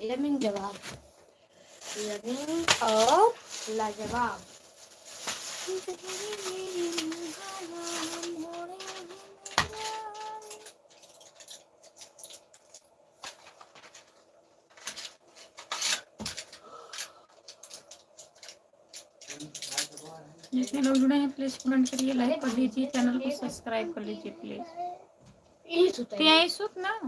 यमीन जवाब, यमीन और लाजवाब। जितने लोग जुड़े हैं प्लीज कमेंट करिए, लाइक कर दीजिए, चैनल को सब्सक्राइब कर लीजिए प्लीज। यही सुत ना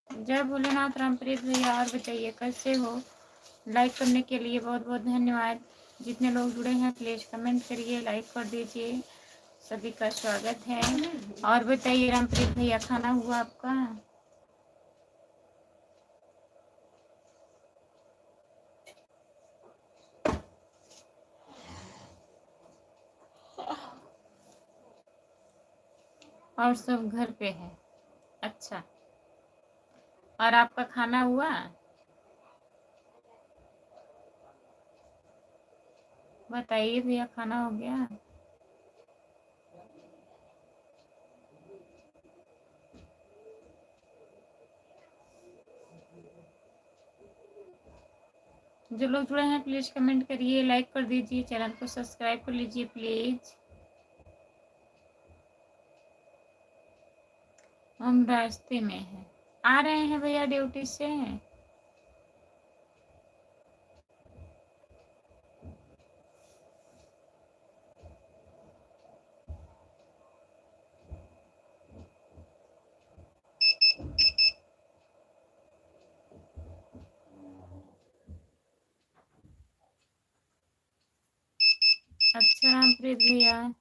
जय भोलेनाथ रामप्रीत भैया। और बताइए कैसे हो? लाइक करने के लिए बहुत बहुत धन्यवाद। जितने लोग जुड़े हैं प्लीज कमेंट करिए, लाइक कर दीजिए, सभी का स्वागत है। और बताइए रामप्रीत भैया, खाना हुआ आपका? और सब घर पे है? अच्छा, और आपका खाना हुआ? बताइए भैया, खाना हो गया? जो लोग जुड़े हैं प्लीज कमेंट करिए, लाइक कर दीजिए, चैनल को सब्सक्राइब कर लीजिए प्लीज। हम रास्ते में हैं, आ रहे हैं भैया ड्यूटी से। अच्छा रामप्रीत भैया,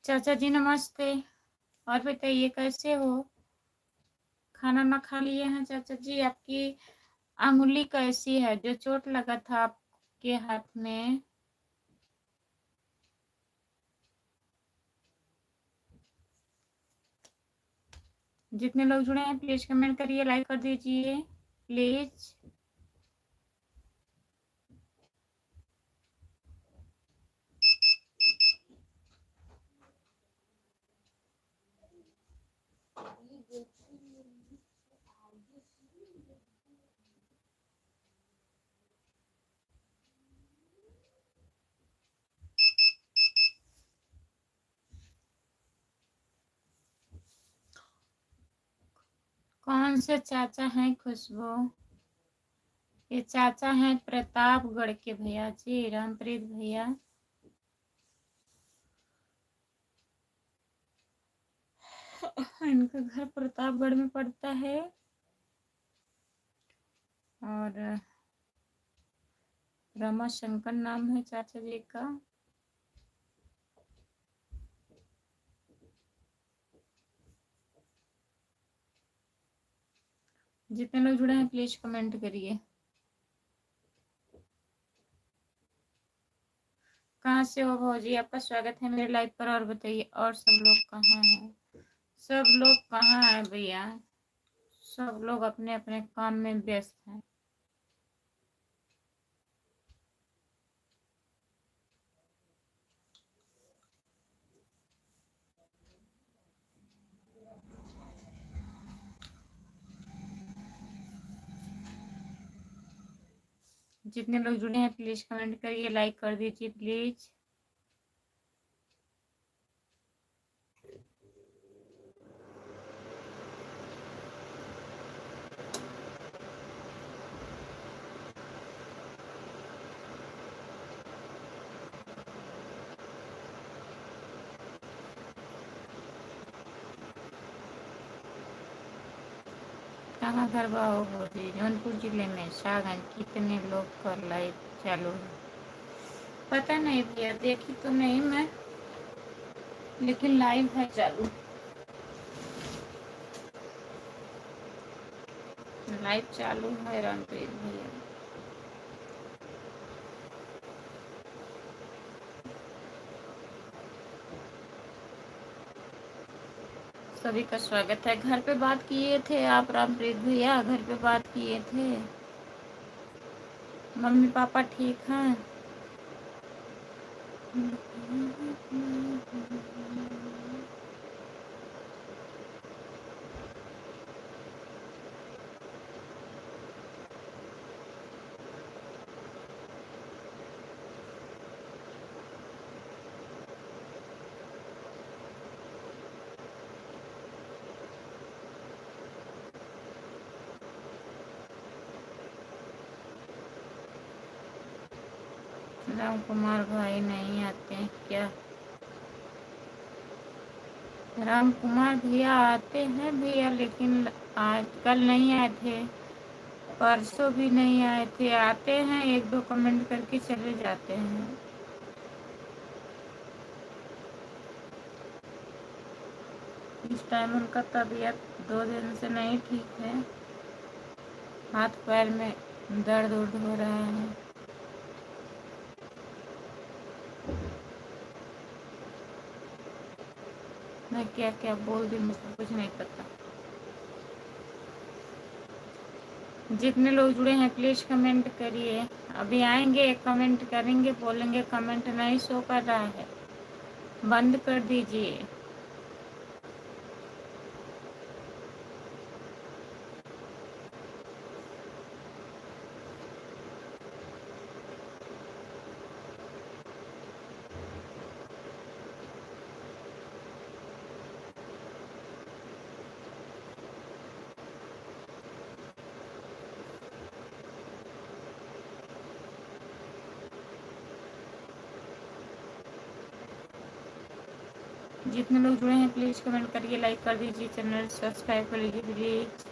चाचा जी नमस्ते। और बताइए कैसे हो? खाना ना खा लिए हैं चाचा जी? आपकी अंगुली कैसी है जो चोट लगा था आपके हाथ में? जितने लोग जुड़े हैं प्लीज कमेंट करिए, लाइक कर दीजिए प्लीज। कौन से चाचा हैं खुशबू? ये चाचा हैं प्रतापगढ़ के भैया जी, रामप्रीत भैया। इनका घर प्रतापगढ़ में पड़ता है। और रमाशंकर नाम है चाचा जी का। जितने लोग जुड़े हैं प्लीज कमेंट करिए। कहाँ से हो भौजी? आपका स्वागत है मेरे लाइव पर। और बताइए और सब लोग कहाँ हैं? सब लोग कहाँ हैं भैया? सब लोग अपने अपने काम में व्यस्त हैं। जितने लोग जुड़े हैं प्लीज कमेंट करिए, लाइक कर दीजिए प्लीज। कहाँ घर बाहो भौजी? जौनपुर जिले में शाहगंज। कितने लोग का लाइव चालू है? पता नहीं भैया, देखी तो नहीं मैं। लेकिन लाइव है चालू, लाइव चालू है रणप्रीत भैया। सभी का स्वागत है। घर पे बात किए थे आप रामप्रीत भैया, घर पे बात किए थे। मम्मी पापा ठीक हैं? राम कुमार भाई नहीं आते हैं क्या? राम कुमार भैया आते हैं भैया, लेकिन आज कल नहीं आए थे, परसों भी नहीं आए थे। आते हैं, एक दो कमेंट करके चले जाते हैं। इस टाइम उनका तबीयत 2 दिन से नहीं ठीक है, हाथ पैर में दर्द उर्द हो रहा है। मैं क्या क्या बोल दी, मुझको कुछ नहीं पता। जितने लोग जुड़े हैं प्लीज कमेंट करिए। अभी आएंगे, कमेंट करेंगे, बोलेंगे कमेंट नहीं शो कर रहा है, बंद कर दीजिए। जितने लोग जुड़े हैं प्लीज कमेंट करिए, लाइक कर दीजिए, चैनल सब्सक्राइब कर लीजिए प्लीज।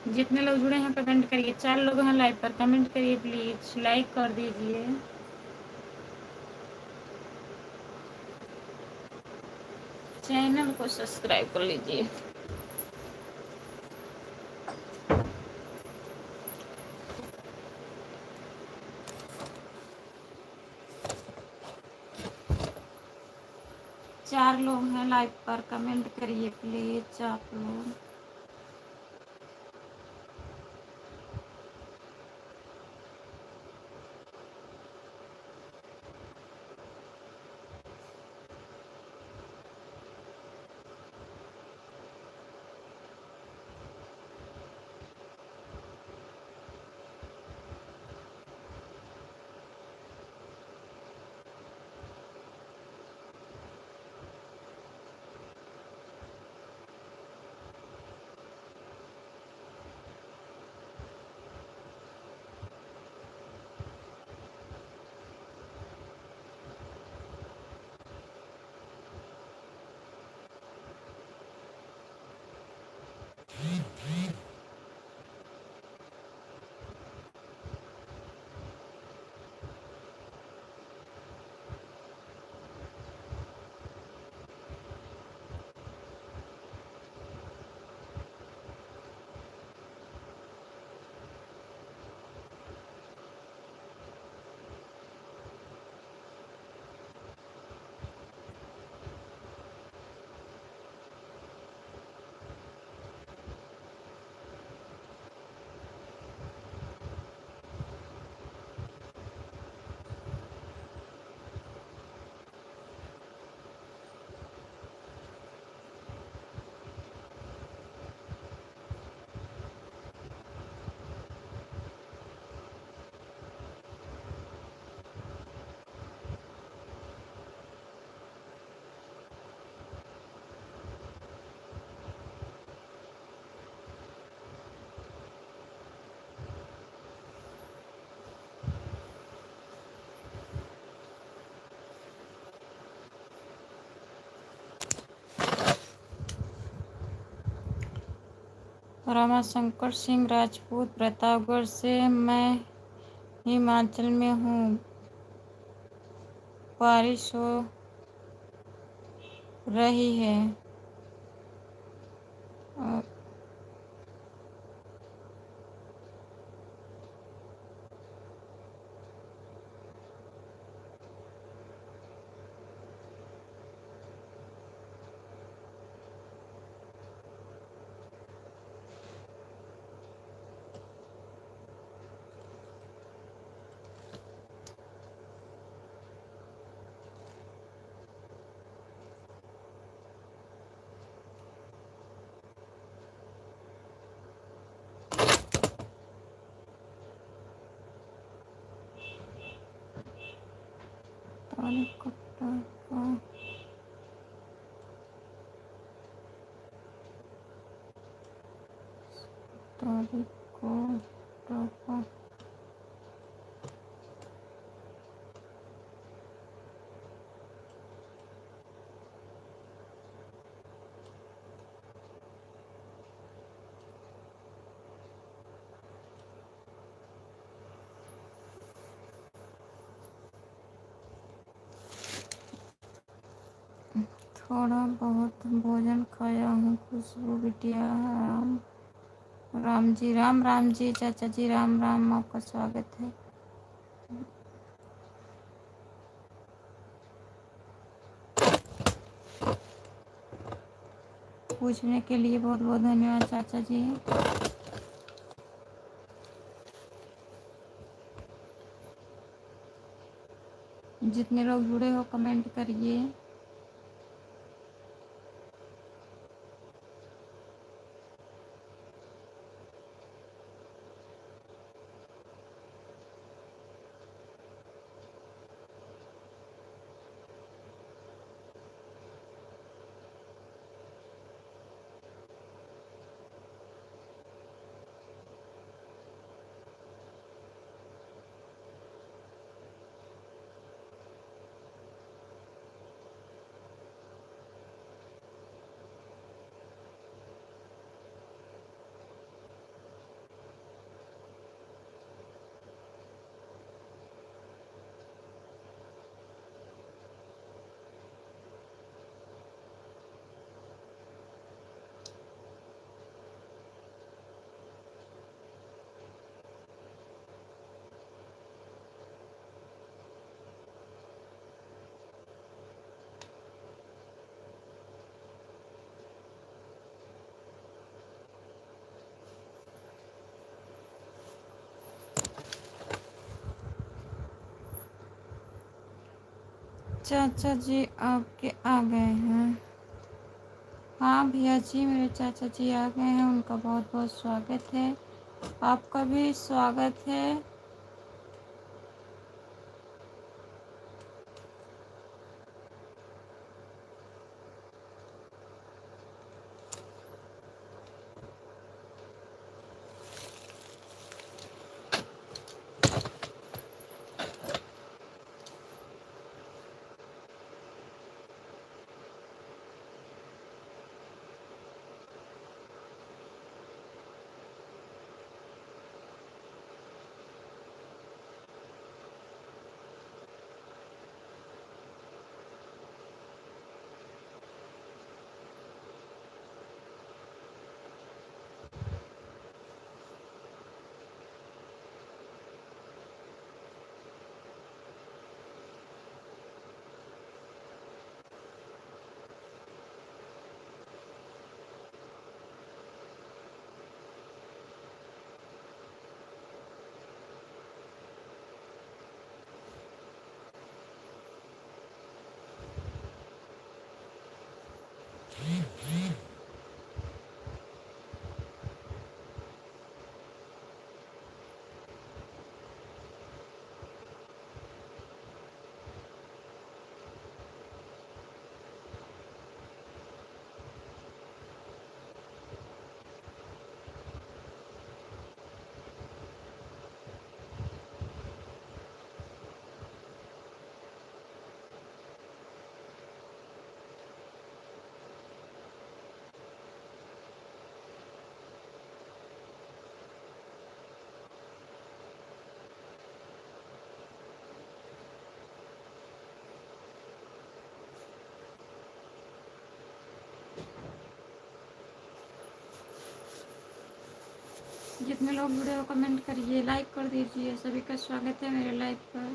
जितने लोग जुड़े हैं कमेंट करिए। 4 लोग हैं लाइव पर, कमेंट करिए प्लीज, लाइक कर दीजिए। चैनल को सब्सक्राइब कर लीजिए। चार लोग हैं लाइव पर, कमेंट करिए प्लीज आप लोग। रामाशंकर सिंह राजपूत प्रतापगढ़ से। मैं हिमाचल में हूँ, बारिश हो रही है। और तारीख का तारीख को टाका थोड़ा बहुत भोजन खाया हूँ। खुशबू बिटिया राम जी, राम जी, चाचा जी राम राम, आपका स्वागत है। पूछने के लिए बहुत बहुत धन्यवाद चाचा जी। जितने लोग जुड़े हो कमेंट करिए। चाचा जी आपके आ गए हैं। हाँ भैया जी, मेरे चाचा जी आ गए हैं, उनका बहुत बहुत स्वागत है। आपका भी स्वागत है। जितने लोग जुड़े हो कमेंट करिए, लाइक कर दीजिए। सभी का स्वागत है मेरे लाइव पर।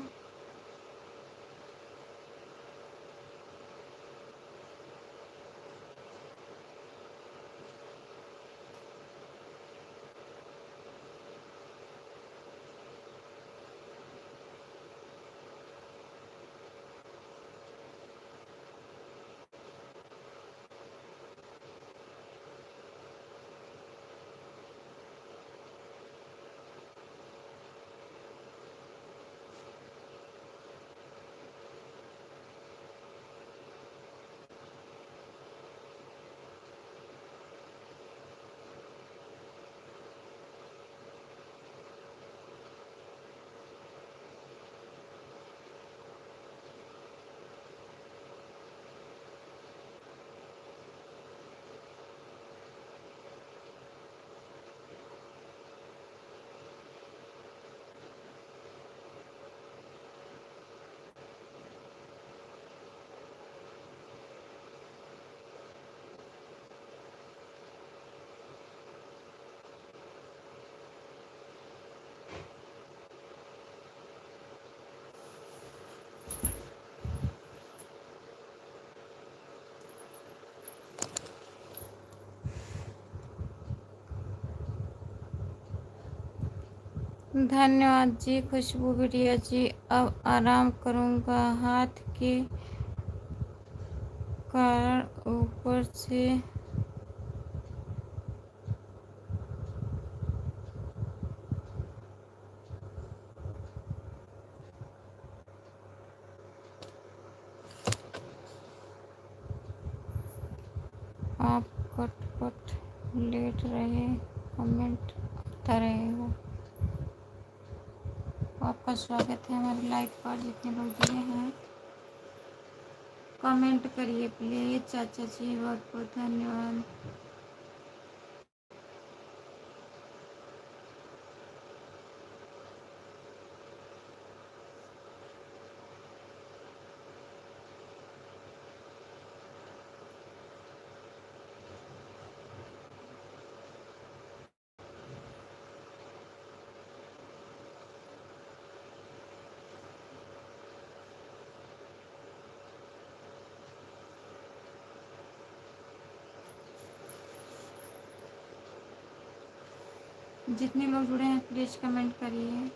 धन्यवाद जी खुशबू बिटिया जी। अब आराम करूँगा, हाथ के कारण ऊपर से आप कट कट लेट रहे, कमेंट आता रहेगा। आपका स्वागत है हमारे लाइव पर। जितने लोग जुड़े हैं कमेंट करिए प्लीज। चाचा जी बहुत बहुत धन्यवाद। जितने लोग जुड़े हैं प्लीज कमेंट करिए।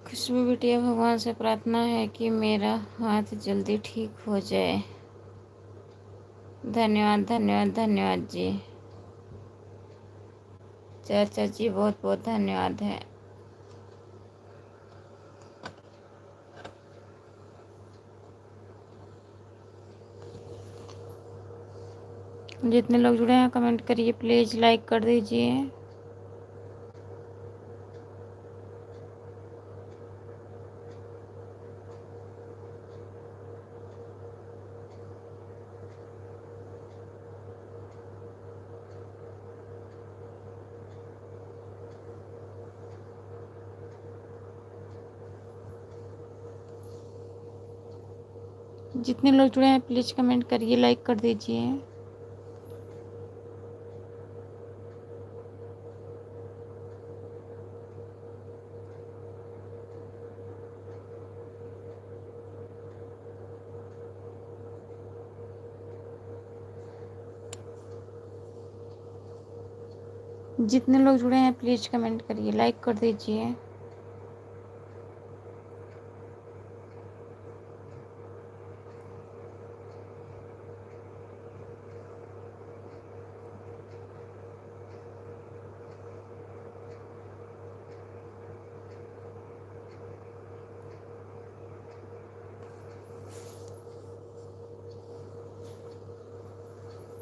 खुशबू बिटिया, भगवान से प्रार्थना है कि मेरा हाथ जल्दी ठीक हो जाए। धन्यवाद धन्यवाद धन्यवाद जी। चर्चा जी, बहुत बहुत धन्यवाद है। जितने लोग जुड़े हैं कमेंट करिए प्लीज़, लाइक कर दीजिए। जितने लोग जुड़े हैं प्लीज़ कमेंट करिए, लाइक कर दीजिए। जितने लोग जुड़े हैं प्लीज़ कमेंट करिए, लाइक कर दीजिए।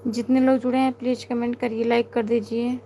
जितने लोग जुड़े हैं प्लीज़ कमेंट करिए, लाइक कर दीजिए।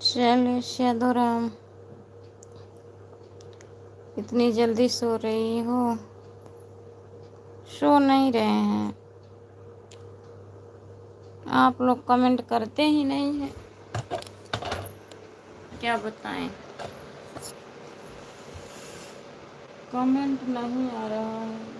चलिए साधुराम, इतनी जल्दी सो रही हो? सो नहीं रहे हैं, आप लोग कमेंट करते ही नहीं हैं, क्या बताएं। कमेंट नहीं आ रहा है।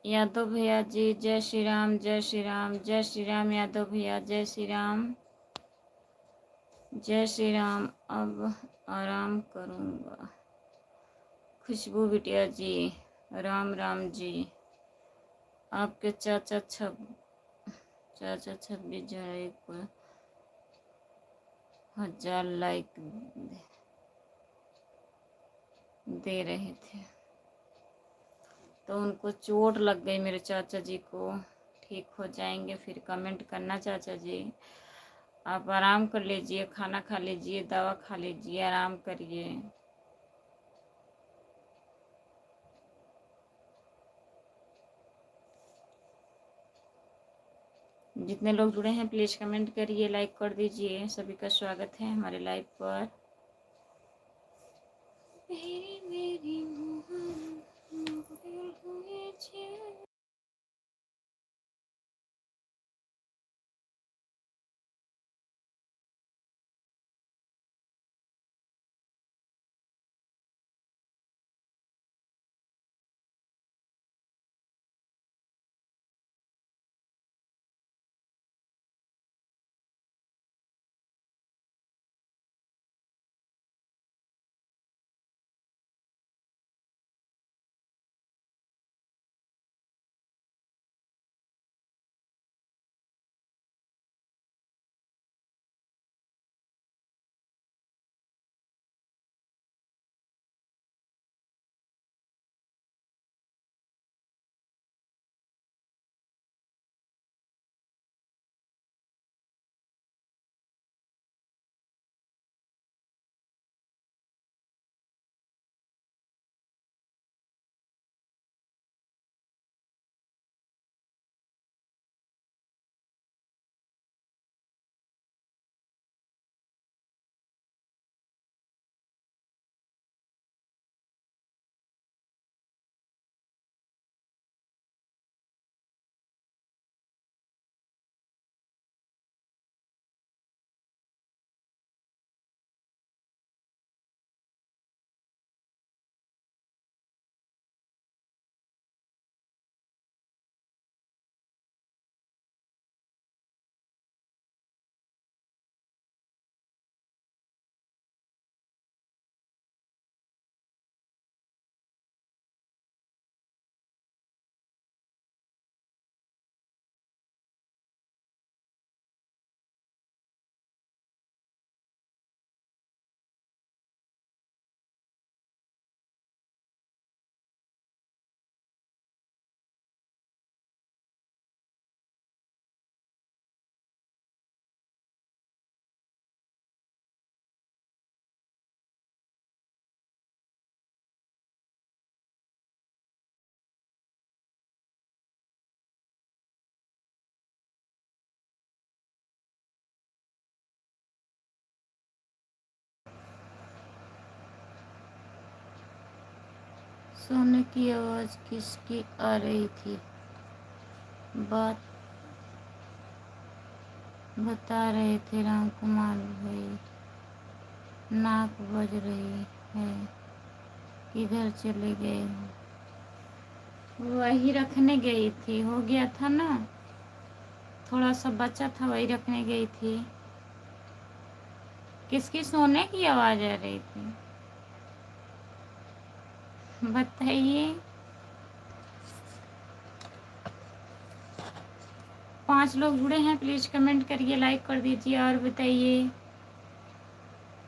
यादव भैया जी जय श्री राम, जय श्री राम, जय श्री राम। यादव भैया जय श्री राम, जय श्री राम। अब आराम करूँगा। खुशबू बिटिया जी राम राम जी। आपके चाचा 26,000 लाइक दे रहे थे, तो उनको चोट लग गई मेरे चाचा जी को। ठीक हो जाएंगे फिर कमेंट करना चाचा जी। आप आराम कर लीजिए, खाना खा लीजिए, दवा खा लीजिए, आराम करिए। जितने लोग जुड़े हैं प्लीज कमेंट करिए, लाइक कर दीजिए। सभी का स्वागत है हमारे लाइव पर। मेरी सोने की आवाज़ किसकी आ रही थी? बात बता रहे थे राम कुमार भाई, नाक बज रही है, किधर चले गए हो? वही रखने गई थी, हो गया था ना, थोड़ा सा बचा था, वही रखने गई थी। किसकी सोने की आवाज़ आ रही थी बताइए। 5 लोग जुड़े हैं, प्लीज़ कमेंट करिए, लाइक कर दीजिए और बताइए।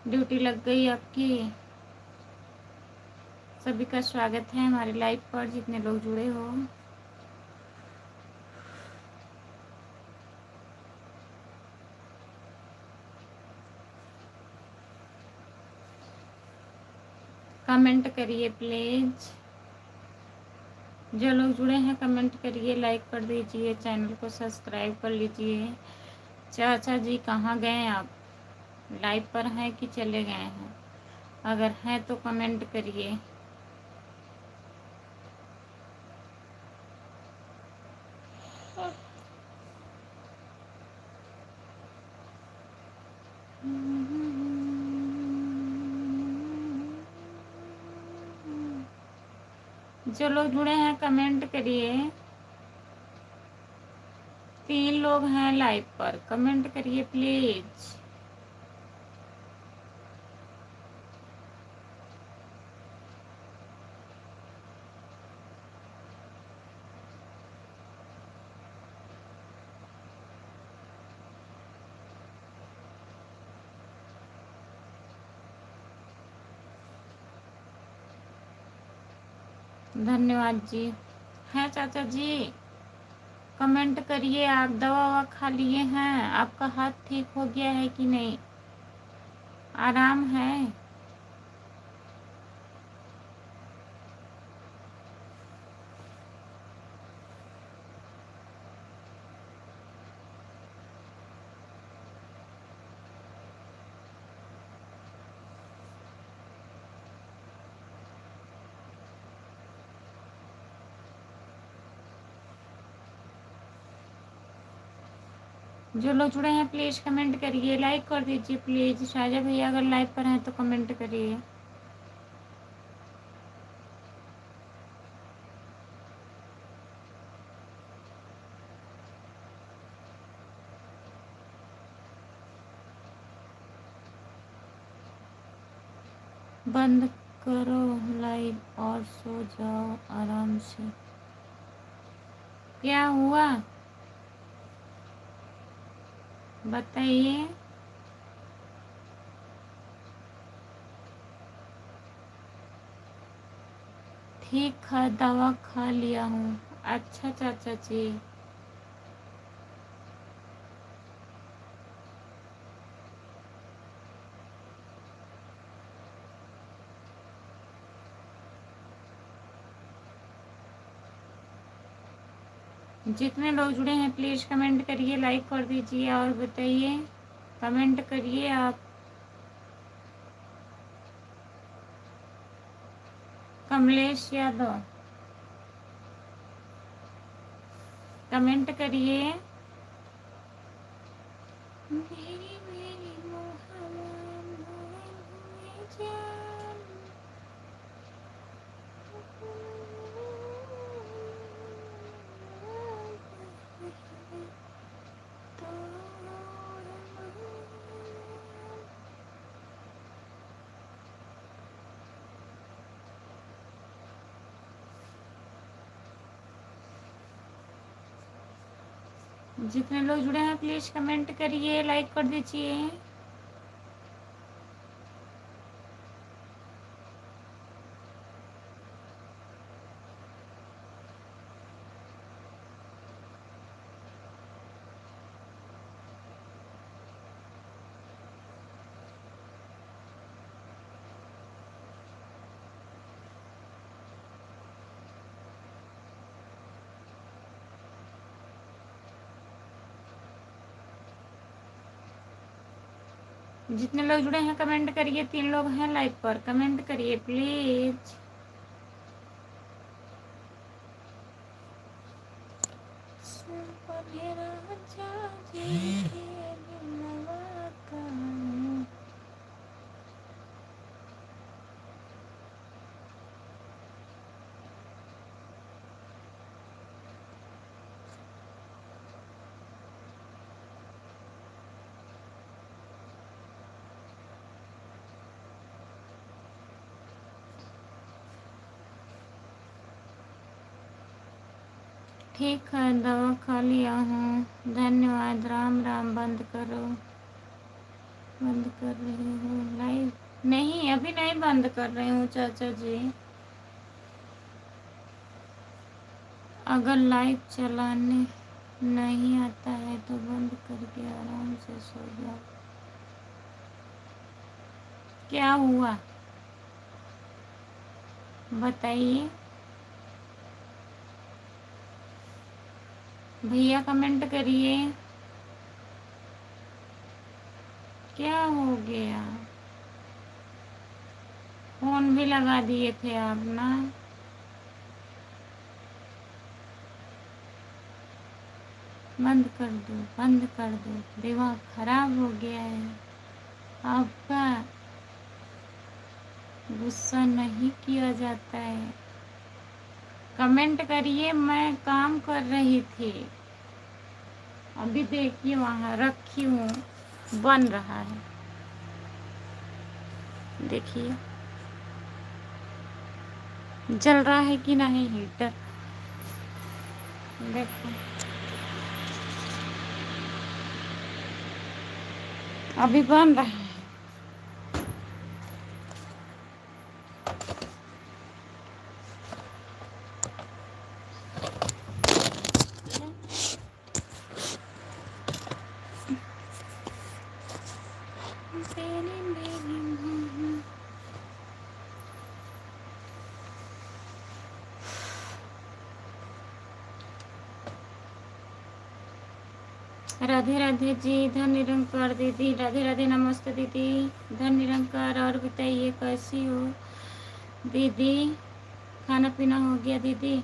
ड्यूटी लग गई आपकी? सभी का स्वागत है हमारे लाइव पर, जितने लोग जुड़े हो। कमेंट करिए प्लीज। जो लोग जुड़े हैं कमेंट करिए, लाइक कर दीजिए, चैनल को सब्सक्राइब कर लीजिए। चाचा जी कहाँ गए आप? लाइव पर हैं कि चले गए हैं? अगर हैं तो कमेंट करिए। जो लोग जुड़े हैं कमेंट करिए। 3 लोग हैं लाइव पर, कमेंट करिए प्लीज। धन्यवाद जी। हैं चाचा जी? कमेंट करिए। आप दवा ववा खा लिए हैं? आपका हाथ ठीक हो गया है कि नहीं? आराम है? जो लोग जुड़े हैं प्लीज कमेंट करिए, लाइक कर दीजिए प्लीज। शाहजा भैया अगर लाइव पर हैं तो कमेंट करिए। बंद करो लाइव और सो जाओ आराम से। क्या हुआ बताइए। ठीक है, दवा खा लिया हूँ। अच्छा चाचा जी। जितने लोग जुड़े हैं प्लीज कमेंट करिए, लाइक कर दीजिए और बताइए। कमेंट करिए आप। कमलेश यादव कमेंट करिए। मेरी मेरी मोहब्बत मोए हुए जान। जितने लोग जुड़े हैं प्लीज कमेंट करिए, लाइक कर दीजिए। जितने लोग जुड़े हैं कमेंट करिए। 3 लोग हैं लाइव पर, कमेंट करिए प्लीज। ठीक है, दवा खा लिया हूँ। धन्यवाद। राम राम। बंद करो। बंद कर रही हूँ लाइव? नहीं, अभी नहीं बंद कर रही हूँ चाचा जी। अगर लाइव चलाने नहीं आता है तो बंद करके आराम से सो जाओ। क्या हुआ? बताइए भैया, कमेंट करिए। क्या हो गया? फोन भी लगा दिए थे आप ना। बंद कर दो, बंद कर दो, दिमाग खराब हो गया है आपका। गुस्सा नहीं किया जाता है। कमेंट करिए। मैं काम कर रही थी, अभी देखिए वहाँ रखी हूँ, बन रहा है। देखिए जल रहा है कि नहीं हीटर। देखो अभी बन रहा है। राधे राधे जी, धन निरंकार दीदी। राधे राधे, नमस्ते दीदी, धन निरंकार। और बताइए कैसी हो दीदी? खाना पीना हो गया दीदी?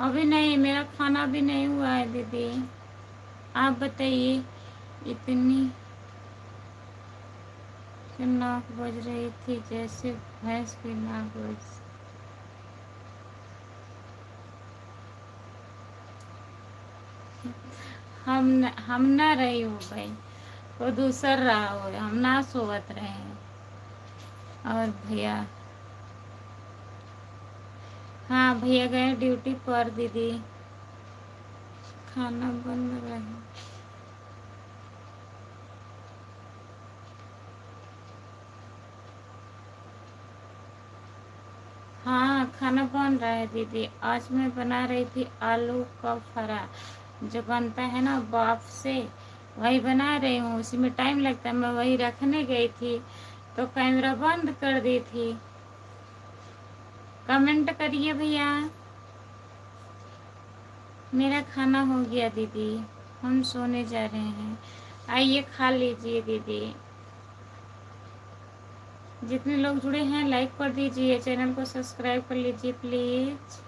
अभी नहीं, मेरा खाना भी नहीं हुआ है दीदी। आप बताइए। इतनी नाक बज रही थी जैसे भैंस की नाक बज। हम ना रही हो भाई, वो दूसर रहा हो, हम ना सोवत रहे हैं। और भैया, हाँ भैया गए ड्यूटी पर दीदी। खाना बन रहा है। हाँ खाना बन रहा है दीदी। आज मैं बना रही थी आलू का फरा, जो बनता है ना बाफ से, वही बना रही हूँ। उसी में टाइम लगता है। मैं वही रखने गई थी तो कैमरा बंद कर दी थी। कमेंट करिए भैया। मेरा खाना हो गया दीदी, हम सोने जा रहे हैं। आइए खा लीजिए दीदी। जितने लोग जुड़े हैं लाइक कर दीजिए, चैनल को सब्सक्राइब कर लीजिए प्लीज।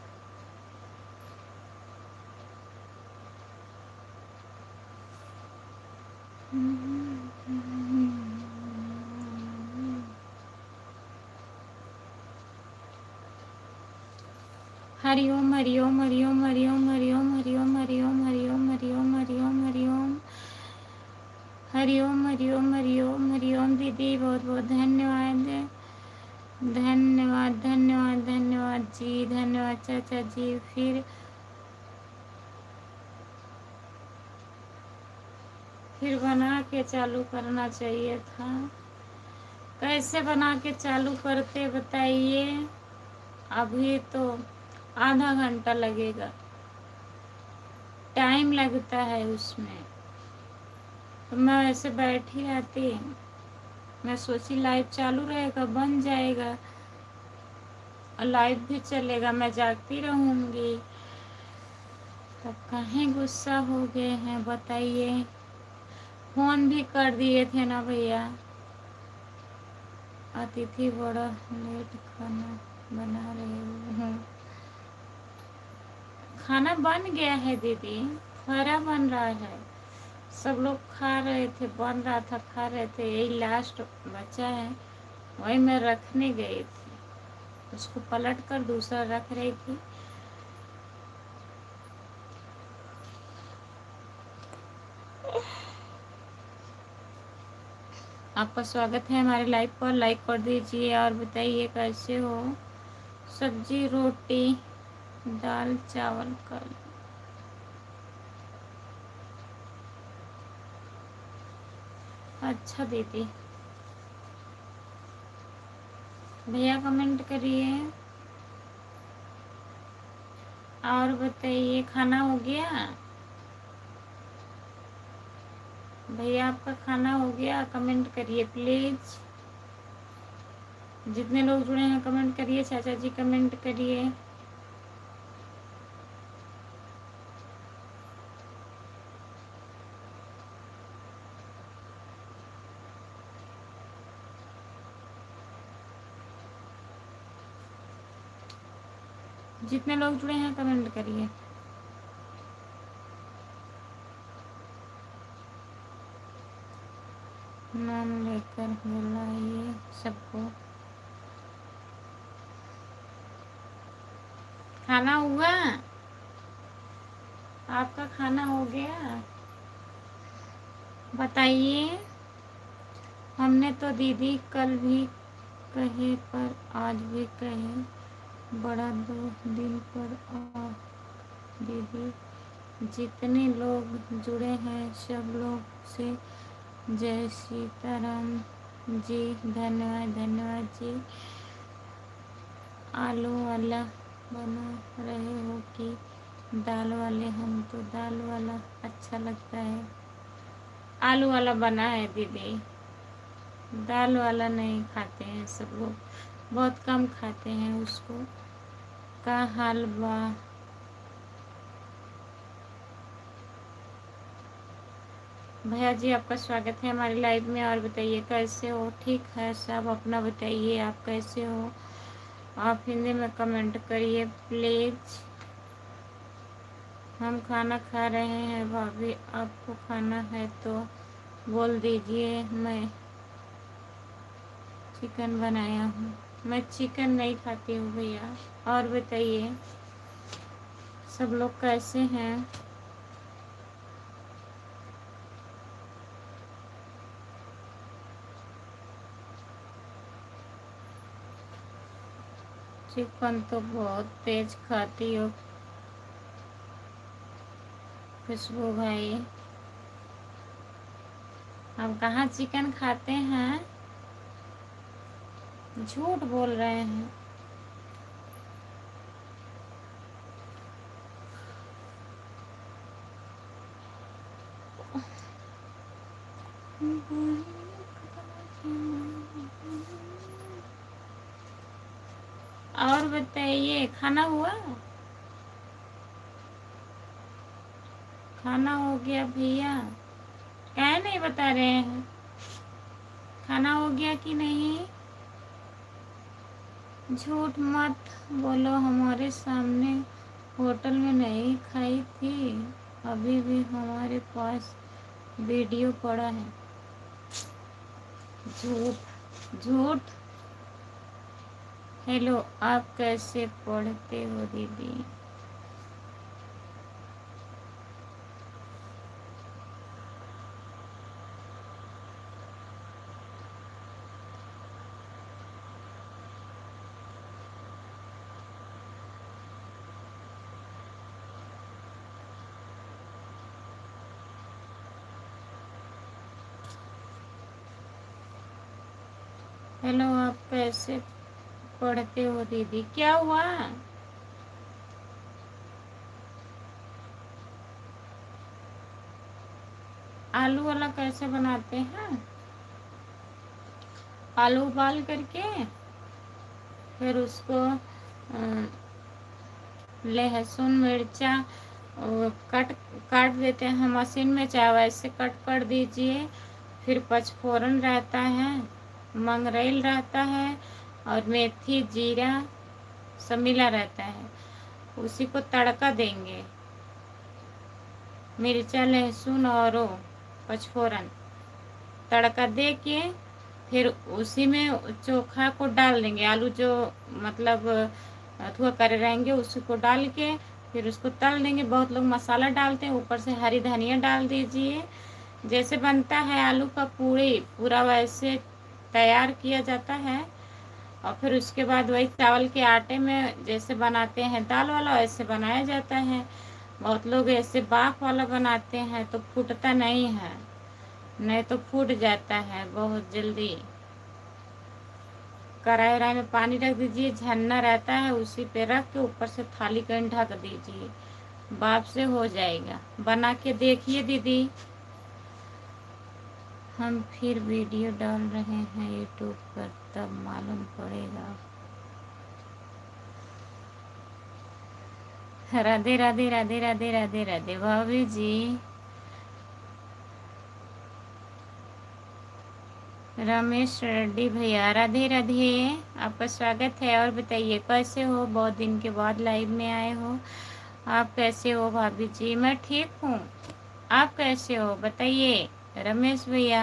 हरिओम हरिओम हरिओम हरिओम हरिओम हरिओम हरिओम हरिओम हरिओम हरिओम हरिओम हरिओम हरिओम हरिओम हरिओम दीदी, बहुत बहुत धन्यवाद। धन्यवाद धन्यवाद धन्यवाद जी, धन्यवाद चाचा जी। फिर बना के चालू करना चाहिए था। कैसे बना के चालू करते बताइए? अभी तो आधा घंटा लगेगा, टाइम लगता है उसमें। तो मैं ऐसे बैठी रहती, मैं सोची लाइव चालू रहेगा, बन जाएगा और लाइव भी चलेगा, मैं जागती रहूँगी। तब कहीं गुस्सा हो गए हैं बताइए? फोन भी कर दिए थे ना भैया। अतिथि बड़ा लेट खाना बना रही हूँ। खाना बन गया है दीदी, फरा बन रहा है। सब लोग खा रहे थे, बन रहा था, खा रहे थे। यही लास्ट बचा है, वही मैं रखने गई थी। उसको पलट कर दूसरा रख रही थी। आपका स्वागत है हमारे लाइव पर। लाइक कर दीजिए और बताइए कैसे हो? सब्जी रोटी दाल चावल कर। अच्छा दीदी। भैया कमेंट करिए और बताइए खाना हो गया? भैया आपका खाना हो गया? कमेंट करिए प्लीज। जितने लोग जुड़े हैं कमेंट करिए, चाचा जी कमेंट करिए। जितने लोग जुड़े हैं कमेंट करिए। नाम लेकर बुलाइए सबको। खाना हुआ? आपका खाना हो गया? बताइए। हमने तो दीदी कल भी कहे पर आज भी कहे, बड़ा 2 दिन पर आ दीदी। जितने लोग जुड़े हैं सब लोग से जय सीताराम जी। धन्यवाद धन्यवाद जी। आलू वाला बना रहे हो कि दाल वाले? हम तो दाल वाला अच्छा लगता है। आलू वाला बना है दीदी, दाल वाला नहीं खाते हैं सब लोग, बहुत कम खाते हैं उसको। का हाल बा? भैया जी आपका स्वागत है हमारी लाइव में। और बताइए कैसे हो? ठीक है सब। अपना बताइए आप कैसे हो? आप हिंदी में कमेंट करिए प्लीज़। हम खाना खा रहे हैं भाभी, आपको खाना है तो बोल दीजिए। मैं चिकन बनाया हूँ। मैं चिकन नहीं खाती हूँ भैया। और बताइए सब लोग कैसे हैं? चिकन तो बहुत तेज खाती हो खुशबू भाई। हम कहाँ चिकन खाते हैं, झूठ बोल रहे हैं। और बताइए खाना हुआ? खाना हो गया भैया? क्या नहीं बता रहे हैं? खाना हो गया कि नहीं? झूठ मत बोलो हमारे सामने। होटल में नहीं खाई थी, अभी भी हमारे पास वीडियो पड़ा है। झूठ झूठ। हेलो, आप कैसे पढ़ते हो दीदी? हेलो, आप कैसे पढ़ते हो दीदी? क्या हुआ? आलू वाला कैसे बनाते हैं? आलू उबाल करके फिर उसको लहसुन मिर्चा कट काट देते हैं मशीन में, चाहे वैसे कट कर दीजिए। फिर पचफोरन रहता है, मंगरेल रहता है और मेथी जीरा सब मिला रहता है। उसी को तड़का देंगे, मिर्चा लहसुन और पचफोरन तड़का दे के फिर उसी में चोखा को डाल देंगे। आलू जो मतलब अथवा करे रहेंगे उसी को डाल के फिर उसको तल देंगे। बहुत लोग मसाला डालते हैं, ऊपर से हरी धनिया डाल दीजिए। जैसे बनता है आलू का पूरी, पूरा वैसे तैयार किया जाता है। और फिर उसके बाद वही चावल के आटे में जैसे बनाते हैं दाल वाला, वैसे बनाया जाता है। बहुत लोग ऐसे बाफ वाला बनाते हैं तो फूटता नहीं है, नहीं तो फूट जाता है बहुत जल्दी। कढ़ाई वढ़ाई में पानी रख दीजिए, झरना रहता है उसी पे रख के ऊपर से थाली का ढक दीजिए, बाप से हो जाएगा। बना के देखिए दीदी। हम फिर वीडियो डाल रहे हैं यूट्यूब पर, तब मालूम पड़ेगा। राधे राधे राधे राधे राधे राधे भाभी जी। रमेश रेड्डी भैया राधे राधे, आपका स्वागत है। और बताइए कैसे हो, बहुत दिन के बाद लाइव में आए हो। आप कैसे हो भाभी जी? मैं ठीक हूँ, आप कैसे हो बताइए। रमेश भैया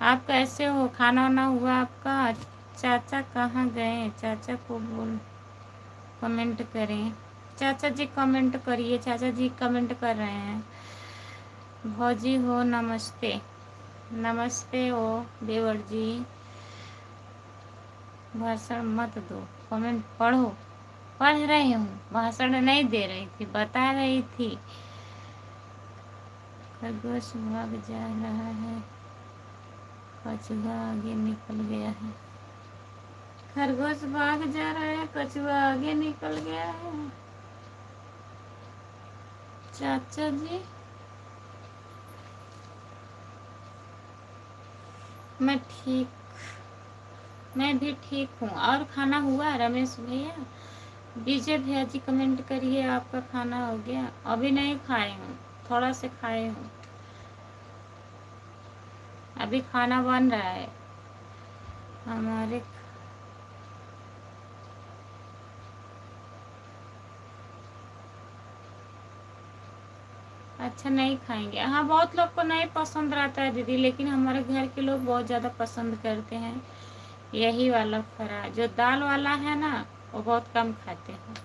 आप कैसे हो, खाना वाना हुआ आपका? चाचा कहाँ गए? चाचा को बोल कमेंट करें। चाचा जी कमेंट करिए, चाचा जी कमेंट कर रहे हैं। भौजी हो नमस्ते, नमस्ते हो देवर जी। भाषण मत दो, कमेंट पढ़ो। पढ़ रही हूँ, भाषण नहीं दे रही थी, बता रही थी। खरगोश भाग जा रहा है, कछुआ आगे निकल गया है। खरगोश भाग जा रहा है, कछुआ आगे निकल गया है। चाचा जी मैं भी ठीक हूँ। और खाना हुआ रमेश भैया? विजय भैया जी कमेंट करिए, आपका खाना हो गया? अभी नहीं खाए हूँ, थोड़ा से खाए हूँ, अभी खाना बन रहा है हमारे। अच्छा नहीं खाएंगे? हाँ, बहुत लोग को नहीं पसंद रहता है दीदी, लेकिन हमारे घर के लोग बहुत ज़्यादा पसंद करते हैं यही वाला फरा। जो दाल वाला है ना, वो बहुत कम खाते हैं,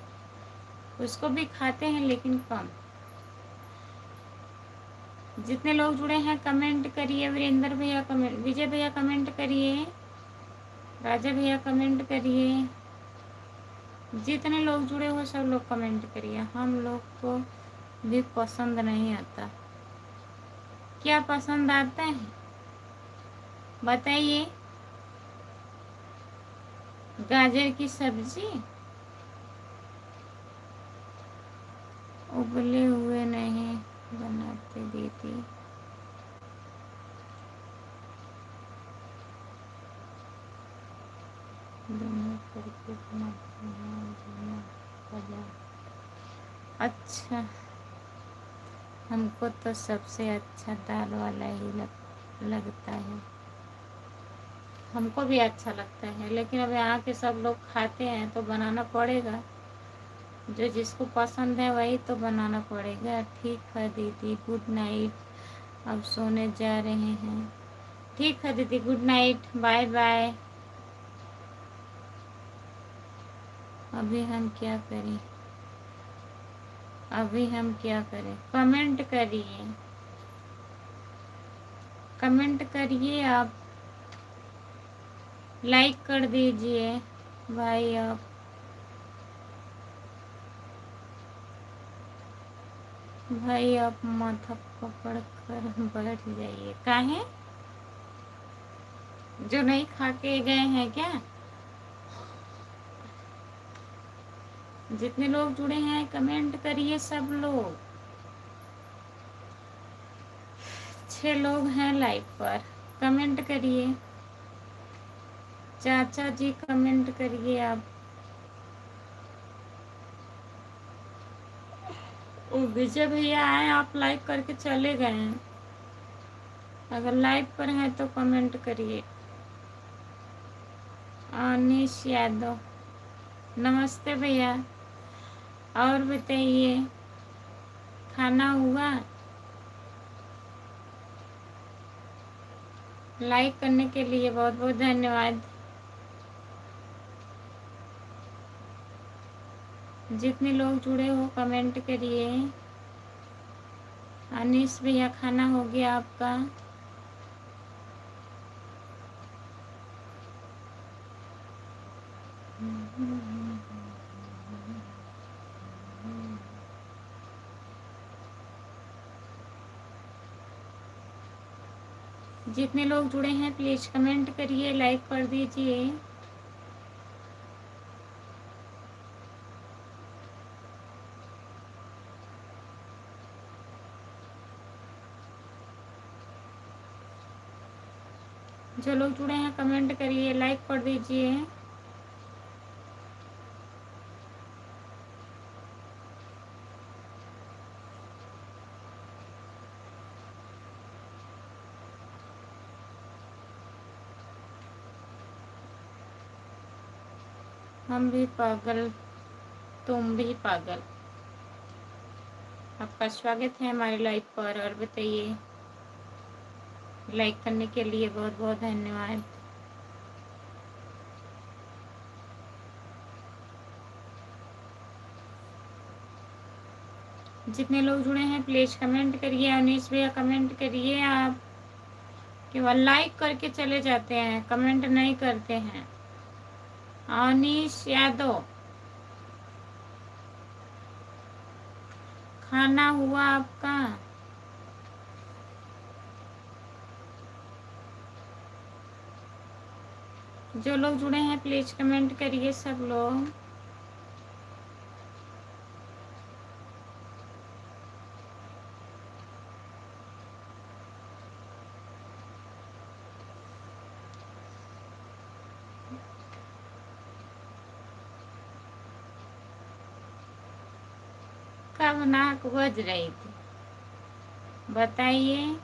उसको भी खाते हैं लेकिन कम। जितने लोग जुड़े हैं कमेंट करिए। वीरेंद्र भैया कमेंट, विजय भैया कमेंट करिए, राजा भैया कमेंट करिए। जितने लोग जुड़े हो सब लोग कमेंट करिए। हम लोग को भी पसंद नहीं आता। क्या पसंद आता है बताइए? गाजर की सब्जी? उबले हुए नहीं बनाते दीदी, दोनों करके बनाते हैं दोनों बजा। अच्छा, हमको तो सबसे अच्छा दाल वाला ही लगता है। हमको भी अच्छा लगता है, लेकिन अब यहाँ के सब लोग खाते हैं तो बनाना पड़ेगा। जो जिसको पसंद है वही तो बनाना पड़ेगा। ठीक है दीदी, गुड नाइट। अब सोने जा रहे हैं। ठीक है दीदी, गुड नाइट, बाय बाय। अभी हम क्या करें? अभी हम क्या करें? कमेंट करिए, कमेंट करिए, आप लाइक कर दीजिए भाई। आप भाई आप माथा पकड़ कर बैठ जाइए। काहे? जो नहीं खा के गए हैं क्या? जितने लोग जुड़े हैं कमेंट करिए सब लोग। 6 लोग हैं लाइव पर, कमेंट करिए। चाचा जी कमेंट करिए आप। ओ विजय भैया आए, आप लाइक करके चले गए हैं। अगर लाइव पर हैं तो कमेंट करिए। अनिश यादव नमस्ते भैया। और बताइए खाना हुआ? लाइक करने के लिए बहुत बहुत धन्यवाद। जितने लोग जुड़े हो कमेंट करिए। अनिश भैया खाना हो गया आपका? जितने लोग जुड़े हैं प्लीज कमेंट करिए, लाइक कर दीजिए। जो लोग जुड़े हैं कमेंट करिए, लाइक कर दीजिए। हम भी पागल, तुम भी पागल। आपका स्वागत है हमारे लाइव पर। और बताइए, लाइक करने के लिए बहुत बहुत धन्यवाद। जितने लोग जुड़े हैं प्लीज कमेंट करिए। अनीश भैया कमेंट करिए। आप केवल लाइक करके चले जाते हैं, कमेंट नहीं करते हैं। अनीश यादव, खाना हुआ आपका? जो लोग जुड़े हैं प्लीज कमेंट करिए सब लोग। कब नाक बज रही थी बताइए।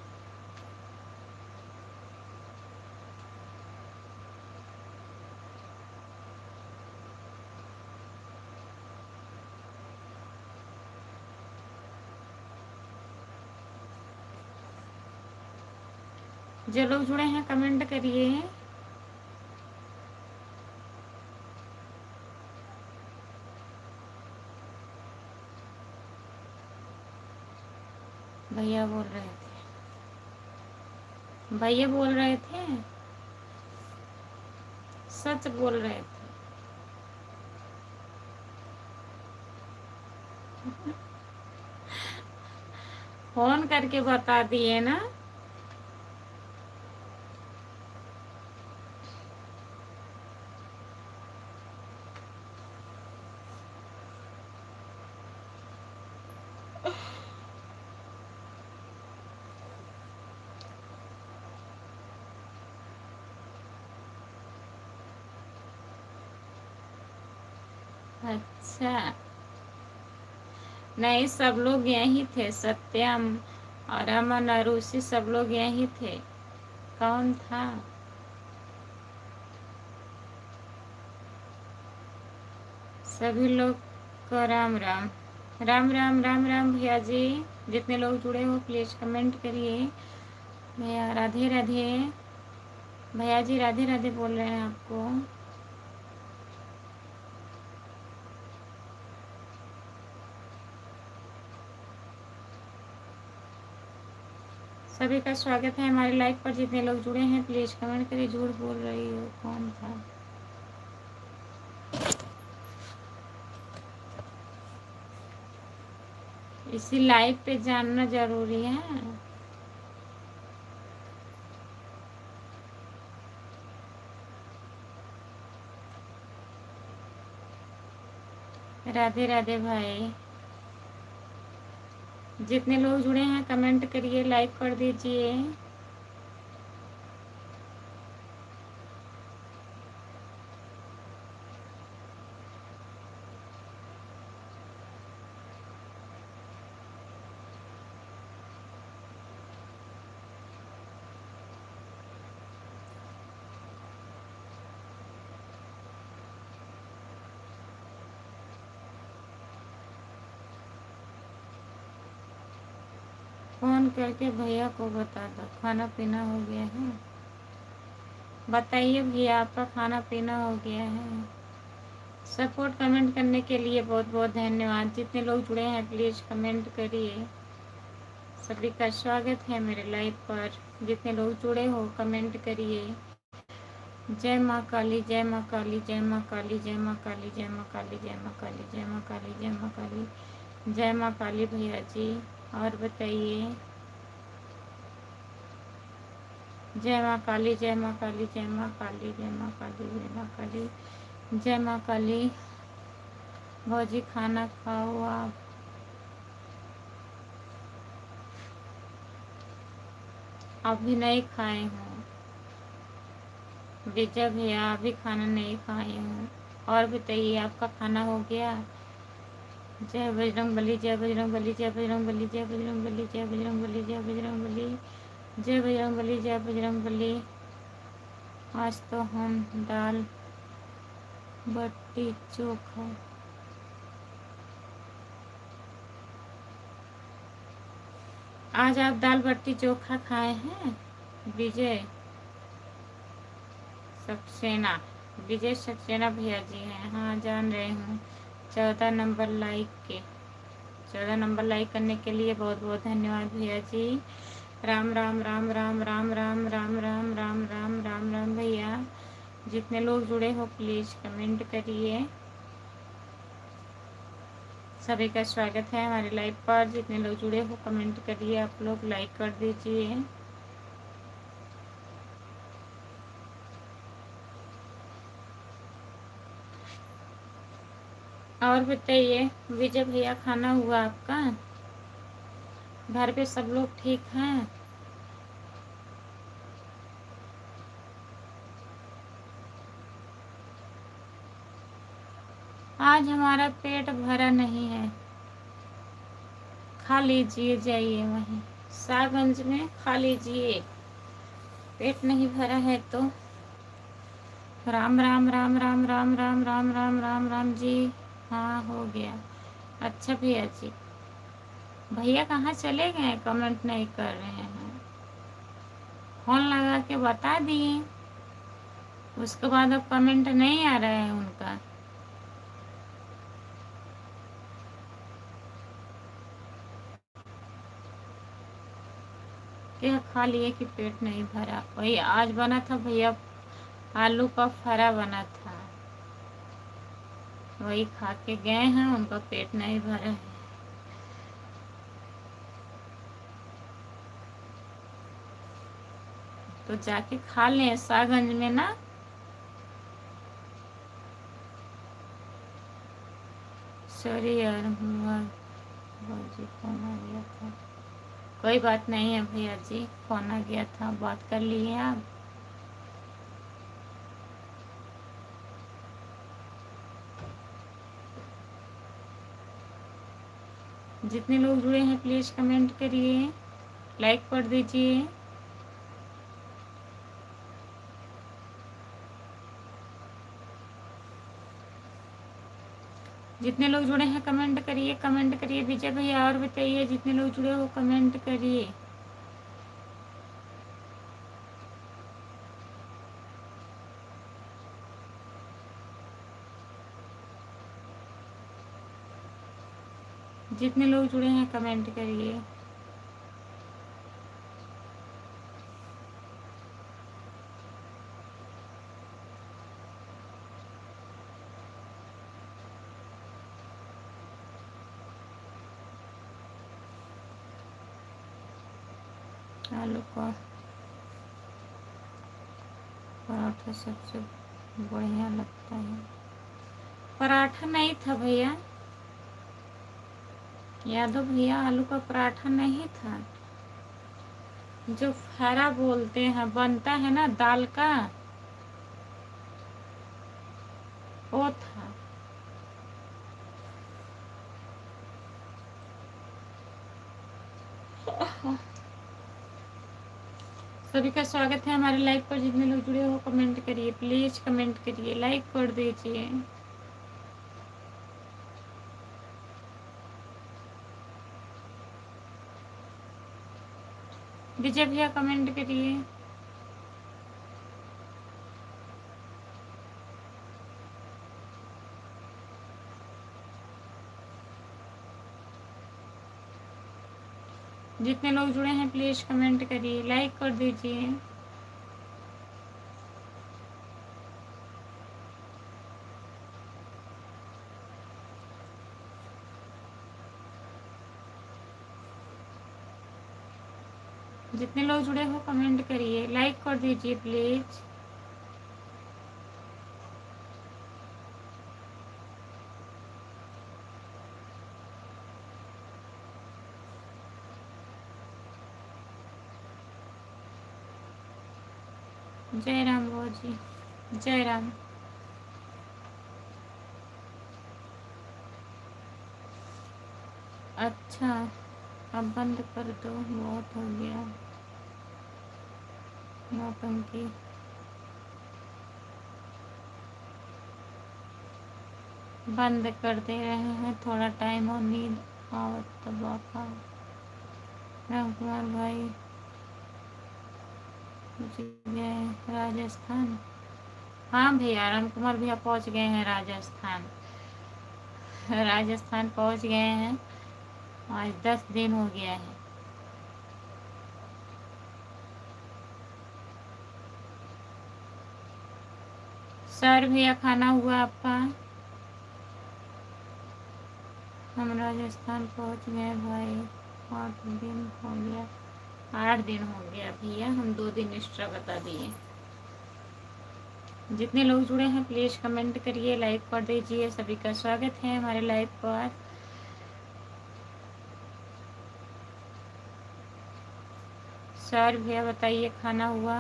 जो लोग जुड़े हैं कमेंट करिए। भैया बोल रहे थे, भैया बोल रहे थे, सच बोल रहे थे। फोन करके बता दिए ना। अच्छा, नहीं सब लोग यहीं थे, सत्यम और अमन और उसी सब लोग यहीं थे। कौन था? सभी लोग को राम राम। राम राम राम राम भैया जी। जितने लोग जुड़े हो प्लीज कमेंट करिए। भैया राधे राधे। भैया जी राधे राधे बोल रहे हैं आपको। सभी का स्वागत है हमारे लाइव पर। जितने लोग जुड़े हैं प्लीज कमेंट करिए। झूठ बोल रही हो, कौन था? इसी लाइव पे जानना जरूरी है। राधे राधे भाई। जितने लोग जुड़े हैं कमेंट करिए, लाइक कर दीजिए। फोन करके भैया को बता दो खाना पीना हो गया है। बताइए भैया, आपका खाना पीना हो गया है? सपोर्ट कमेंट करने के लिए बहुत बहुत धन्यवाद। जितने लोग जुड़े हैं प्लीज कमेंट करिए। सभी का स्वागत है मेरे लाइव पर। जितने लोग जुड़े हो कमेंट करिए। जय माँ काली, जय माँ काली, जय माँ काली, जय माँ काली, जय माँ काली, जय माँ काली, जय माँ काली, जय माँ काली, जय माँ काली भैया जी। और बताइए। जय माँ काली, जय माँ काली, जय माँ काली, जय माँ काली, जय माँ काली, जय माँ काली। भौजी खाना खाओ आप। अभी नहीं खाए हूँ। विजय भैया अभी खाना नहीं खाई हूँ। और बताइए आपका खाना हो गया? जय बजरंगबली, जय बजरंगबली, जय बजरंगबली, जय बजरंगबली, जय बजरंगबली, जय बजरंगबली, जय बजरंगबली, जय बजरंगबली। आज तो हम दाल बाटी चोखा। आज आप दाल बाटी चोखा खाए हैं? विजय सक्सेना, विजय सक्सेना भैया जी हैं। हाँ जान रहे हूँ। 14 नंबर लाइक के, 14 नंबर लाइक करने के लिए बहुत बहुत धन्यवाद भैया जी। राम राम राम राम राम राम राम राम राम राम राम राम भैया। जितने लोग जुड़े हो प्लीज़ कमेंट करिए। सभी का स्वागत है हमारे लाइव पर। जितने लोग जुड़े हो कमेंट करिए, आप लोग लाइक कर दीजिए। और बताइए विजय भैया, खाना हुआ आपका? घर पे सब लोग ठीक हैं? आज हमारा पेट भरा नहीं है। खा लीजिए, जाइए वहीं शाहगंज में खा लीजिए। पेट नहीं भरा है तो। राम राम राम राम राम राम राम राम राम राम जी। हाँ हो गया। अच्छा भैया जी। भैया कहाँ चले गए? कमेंट नहीं कर रहे हैं। फोन लगा के बता दिए, उसके बाद अब कमेंट नहीं आ रहा है उनका। क्या खा लिए कि पेट नहीं भरा? वही आज बना था भैया, आलू का फरा बना था, वही खा के गए हैं। उनका पेट नहीं भरा है। तो जाके खा लें शाहगंज में ना। सॉरी यार, जी फोन आ गया था। कोई बात नहीं है भैया जी, फोन आ गया था, बात कर लिए आप। जितने लोग जुड़े हैं प्लीज़ कमेंट करिए, लाइक कर दीजिए। जितने लोग जुड़े हैं कमेंट करिए, कमेंट करिए विजय भैया। और बताइए जितने लोग जुड़े हो कमेंट करिए। जितने लोग जुड़े हैं कमेंट करिए। आलू का पराठा सबसे बढ़िया लगता है। पराठा नहीं था भैया, यादव भैया, आलू का पराठा नहीं था। जो फरा बोलते हैं बनता है ना दाल का, वो था। सभी का स्वागत है हमारे लाइव पर। जितने लोग जुड़े हो कमेंट करिए प्लीज, कमेंट करिए, लाइक कर दीजिए। विजय भैया कमेंट करिए। जितने लोग जुड़े हैं प्लीज कमेंट करिए, लाइक कर दीजिए। जितने लोग जुड़े हो कमेंट करिए, लाइक कर दीजिए प्लीज। जय राम बुआ जी, जय राम। अच्छा, अब बंद कर दो, बहुत हो गया नौटंकी। बंद कर दे रहे हैं, थोड़ा टाइम और नींद आओ तब बापा। राम कुमार भाई पहुँच गए राजस्थान। हाँ भैया, राम कुमार भैया पहुँच गए हैं राजस्थान। राजस्थान पहुँच गए हैं, आज 10 दिन हो गया है। सर भैया खाना हुआ आपका? हम राजस्थान पहुँच गए भाई, 8 दिन हो गया। 8 दिन हो गया भैया, हम 2 दिन एक्स्ट्रा बता दिए। जितने लोग जुड़े हैं प्लीज़ कमेंट करिए, लाइक कर दीजिए। सभी का स्वागत है हमारे लाइव पर। सर भैया बताइए खाना हुआ?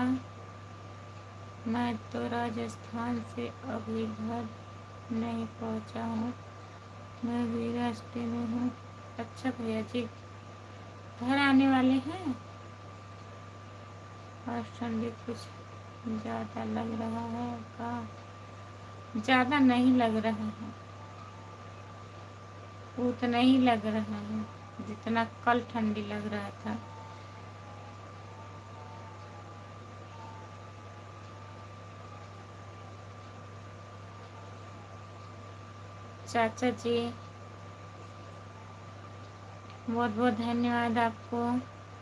मैं तो राजस्थान से अभी घर नहीं पहुंचा हूँ, मैं भी रास्ते में हूँ। अच्छा भैया जी, घर आने वाले हैं? और ठंडी कुछ ज़्यादा लग रहा है का? ज़्यादा नहीं लग रहा है, उतना ही लग रहा है जितना कल ठंडी लग रहा था। चाचा जी बहुत बहुत धन्यवाद आपको।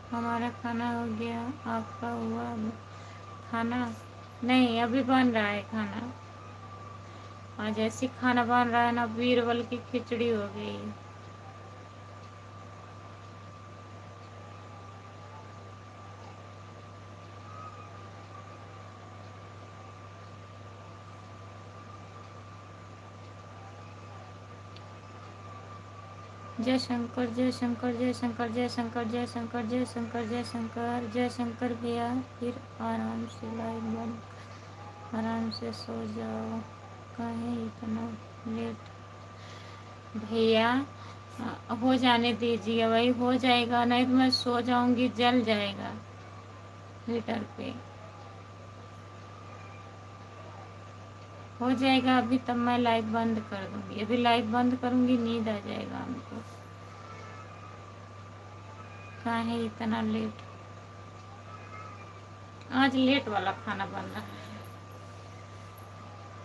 हमारा खाना हो गया, आपका हुआ खाना? नहीं, अभी बन रहा है खाना। आज ऐसी खाना बन रहा है ना, बीरबल की खिचड़ी हो गई। जय शंकर, जय शंकर, जय शंकर, जय शंकर, जय शंकर, जय शंकर, जय शंकर, जय शंकर भैया। फिर आराम से लाइव बंद, आराम से सो जाओ, काहे इतना लेट? भैया हो जाने दीजिए, वही हो जाएगा, नहीं तो मैं सो जाऊंगी, जल जाएगा हीटर पे। हो जाएगा अभी, तब मैं लाइव बंद कर दूंगी। अभी लाइव बंद करूंगी, नींद आ जाएगा हमको। काहे इतना लेट? आज लेट वाला खाना बन रहा है।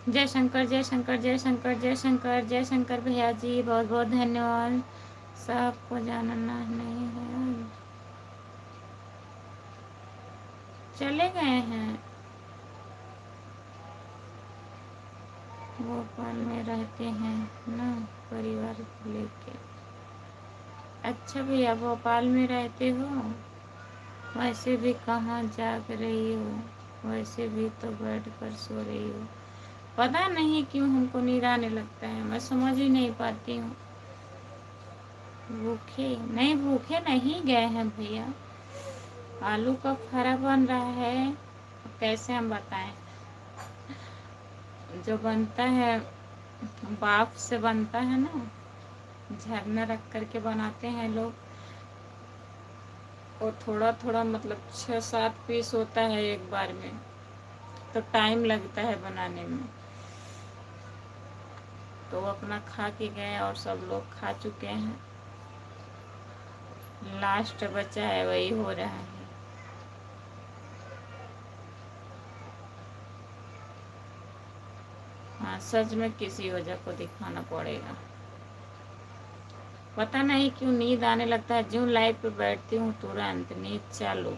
जय शंकर, जय शंकर, जय शंकर, जय शंकर, जय शंकर भैया जी, बहुत बहुत धन्यवाद। सबको जानना नहीं है, चले गए हैं, भोपाल में रहते हैं ना परिवार को लेके। अच्छा भैया, भोपाल में रहते हो? वैसे भी कहाँ जाग रही हो, वैसे भी तो बैठ कर सो रही हो। पता नहीं क्यों हमको नींद आने लगता है, मैं समझ ही नहीं पाती हूँ। भूखे नहीं, भूखे नहीं गए हैं भैया। आलू का फरा बन रहा है, कैसे हम बताएं? जो बनता है बाफ से बनता है ना, झरना रख करके बनाते हैं लोग, और थोड़ा थोड़ा मतलब 6-7 पीस होता है एक बार में, तो टाइम लगता है बनाने में। तो अपना खा के गए और सब लोग खा चुके हैं, लास्ट बचा है वही हो रहा है। हाँ, सच में किसी वजह को दिखाना पड़ेगा। पता नहीं क्यों नींद आने लगता है, जो लाइव पे बैठती हूँ तुरंत नींद चालू।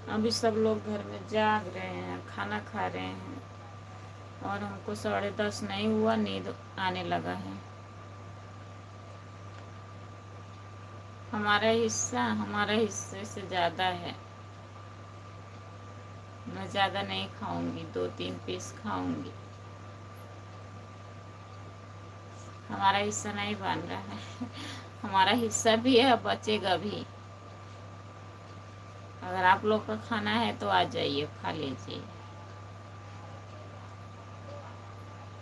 अभी सब लोग घर में जाग रहे हैं, खाना खा रहे हैं, और हमको 10:30 नहीं हुआ, नींद आने लगा है। हमारा हिस्सा हमारे हिस्से से ज़्यादा है, मैं ज़्यादा नहीं खाऊंगी, 2-3 पीस खाऊंगी। हमारा हिस्सा नहीं बन रहा है। हमारा हिस्सा भी है, बचेगा भी। अगर आप लोग का खाना है तो आ जाइए, खा लीजिए।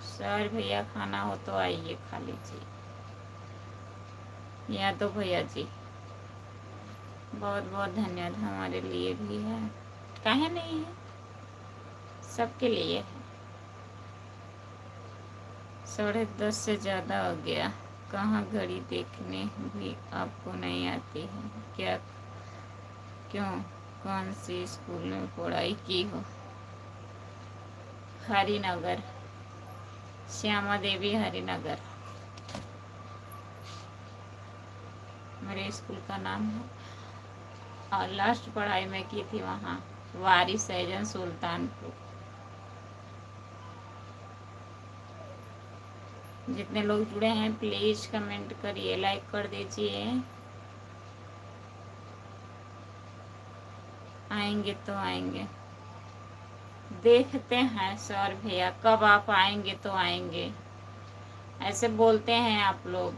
सर भैया खाना हो तो आइए, खा लीजिए। यादव भैया जी बहुत बहुत धन्यवाद, हमारे लिए भी है, काहे नहीं है, सबके लिए है। 10:30 से ज़्यादा हो गया, कहाँ घड़ी देखने भी आपको नहीं आती है क्या? क्यों, कौन सी स्कूल में पढ़ाई की हो? हरिनगर, श्यामा देवी हरिनगर मेरे स्कूल का नाम है। और लास्ट पढ़ाई मैं की थी वहाँ वारिस सैजन सुल्तानपुर। जितने लोग जुड़े हैं प्लीज कमेंट करिए, लाइक कर दीजिए। आएंगे तो आएंगे, देखते हैं सर भैया कब आप आएंगे तो आएंगे, ऐसे बोलते हैं आप लोग,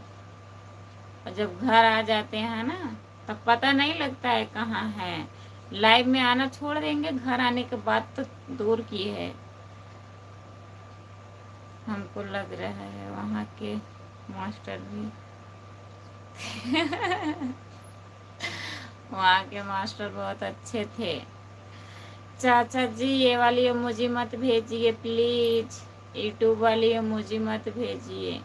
और जब घर आ जाते हैं ना तब पता नहीं लगता है कहाँ है। लाइव में आना छोड़ देंगे, घर आने के बाद तो दूर की है। हमको लग रहा है वहाँ के मास्टर भी वहाँ के मास्टर बहुत अच्छे थे। चाचा जी ये वाली इमोजी मत भेजिए प्लीज, यूट्यूब वाली इमोजी मत भेजिए।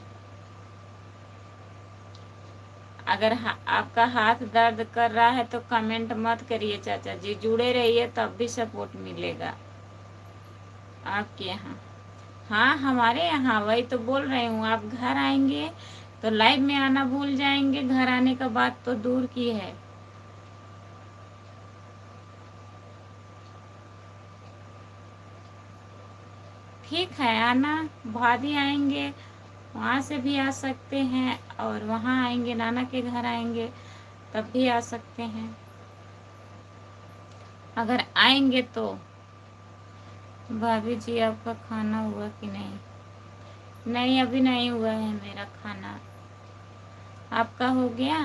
अगर आपका हाथ दर्द कर रहा है तो कमेंट मत करिए चाचा जी, जुड़े रहिए तब भी सपोर्ट मिलेगा आपके यहाँ। हाँ हमारे यहाँ, वही तो बोल रही हूँ, आप घर आएंगे तो लाइव में आना भूल जाएंगे, घर आने का बात तो दूर की है। ठीक है, आना, भाभी आएंगे वहाँ से भी आ सकते हैं, और वहाँ आएंगे नाना के घर आएंगे तब भी आ सकते हैं। अगर आएंगे तो। भाभी जी आपका खाना हुआ कि नहीं? नहीं अभी नहीं हुआ है मेरा खाना, आपका हो गया?